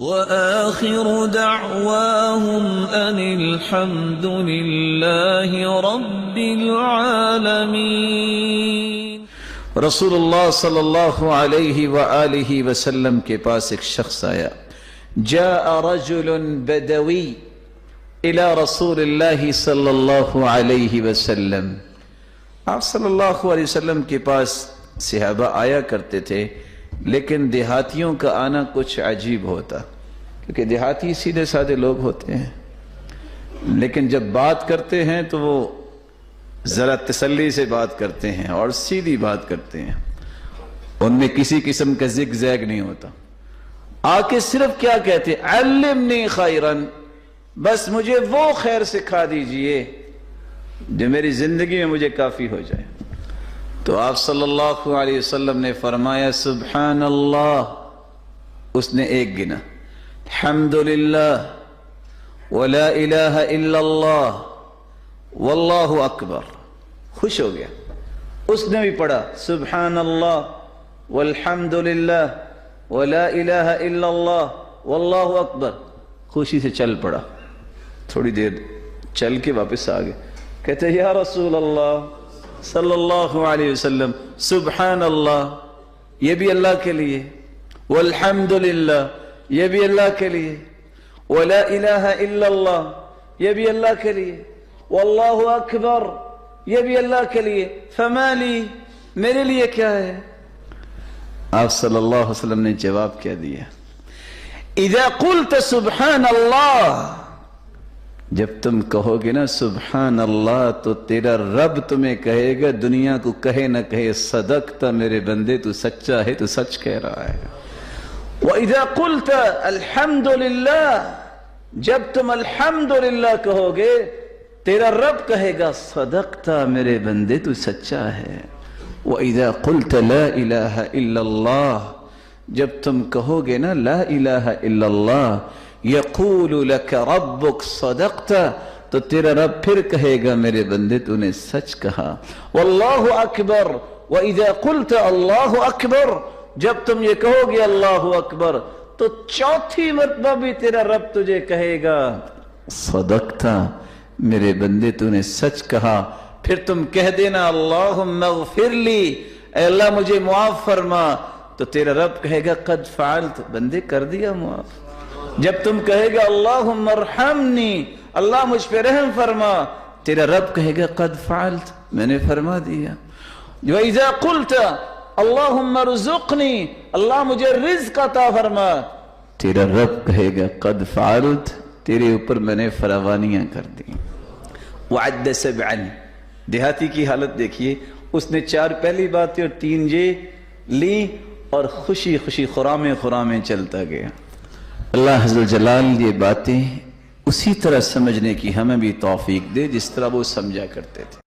وآخر دعواهم أن الحمد لله رب العالمين۔ رسول اللہ صلی اللہ علیہ وآلہ وسلم کے پاس ایک شخص آیا، جاء رجل بدوی الى رسول اللہ صلی اللہ علیہ وسلم۔ آپ صلی اللہ علیہ وسلم کے پاس صحابہ آیا کرتے تھے، لیکن دیہاتیوں کا آنا کچھ عجیب ہوتا، کیونکہ دیہاتی سیدھے سادے لوگ ہوتے ہیں، لیکن جب بات کرتے ہیں تو وہ ذرا تسلی سے بات کرتے ہیں اور سیدھی بات کرتے ہیں، ان میں کسی قسم کا زگ زیگ نہیں ہوتا۔ آ کے صرف کیا کہتے، علمنی خیرن، بس مجھے وہ خیر سکھا دیجئے جو میری زندگی میں مجھے کافی ہو جائے۔ تو آپ صلی اللہ علیہ وسلم نے فرمایا سبحان اللہ، اس نے ایک گنا، الحمدللہ ولا الہ الا اللہ واللہ اکبر، خوش ہو گیا۔ اس نے بھی پڑھا سبحان اللہ والحمدللہ ولا الہ الا اللہ واللہ اکبر، خوشی سے چل پڑا۔ تھوڑی دیر چل کے واپس آ گئے، کہتے یا رسول اللہ صلی اللہ علیہ وسلم، سبحان اللہ یہ بھی اللہ کے لیے، والحمدللہ یہ بھی اللہ کے لیے، ولا الہ الا اللہ یہ بھی اللہ کے لیے، واللہ اکبر یہ بھی اللہ کے لیے، فما لی میرے لیے کیا ہے؟ آپ صلی اللہ علیہ وسلم نے جواب کیا دیا، اذا قلت سبحان اللہ، جب تم کہو گے نا سبحان اللہ تو تیرا رب تمہیں کہے گا، دنیا کو کہے نہ کہے، صدقت میرے بندے، تو سچا ہے، تو سچ کہہ رہا ہے۔ وَإِذَا قُلْتَ الْحَمْدُ لِلَّهِ، جب تم الحمدللہ کہو گے، تیرا رب کہے گا صدقت میرے بندے، تو سچا ہے۔ وَإِذَا قُلْتَ لَا إِلَهَ إِلَّا اللَّهِ، جب تم کہو گے نا لا الہ الا اللہ، یقول لک ربک صدقت، تو تیرا رب پھر کہے گا میرے بندے تو نے سچ کہا۔ واللہ اکبر، وَإِذَا قُلْتَ اللہ اکبر، جب تم یہ کہو گے اللہ اکبر، تو چوتھی مرتبہ بھی تیرا رب تجھے کہے گا صدقت میرے بندے تو نے سچ کہا۔ پھر تم کہہ دینا اللہم اغفر لی، اے اللہ مجھے معاف فرما، تو تیرا رب کہے گا قد فعلت، بندے کر دیا معاف۔ جب تم کہے گا اللہم ارحمنی، اللہ مجھ پہ رحم فرما، تیرا رب کہے گا قد فعلت، میں نے فرما دیا۔ وَإِذَا قُلْتَ اللہم ارزقنی، اللہ مجھے رزق عطا فرما، تیرا رب کہے گا قد فعلت، تیرے اوپر میں نے فراوانیاں کر دی۔ وعد سبعا، دیہاتی کی حالت دیکھیے، اس نے 4 پہلی باتیں اور 3 یہ لی، اور خوشی خوشی خرامے خرامے چلتا گیا۔ اللہ عز و جلال یہ باتیں اسی طرح سمجھنے کی ہمیں بھی توفیق دے جس طرح وہ سمجھا کرتے تھے۔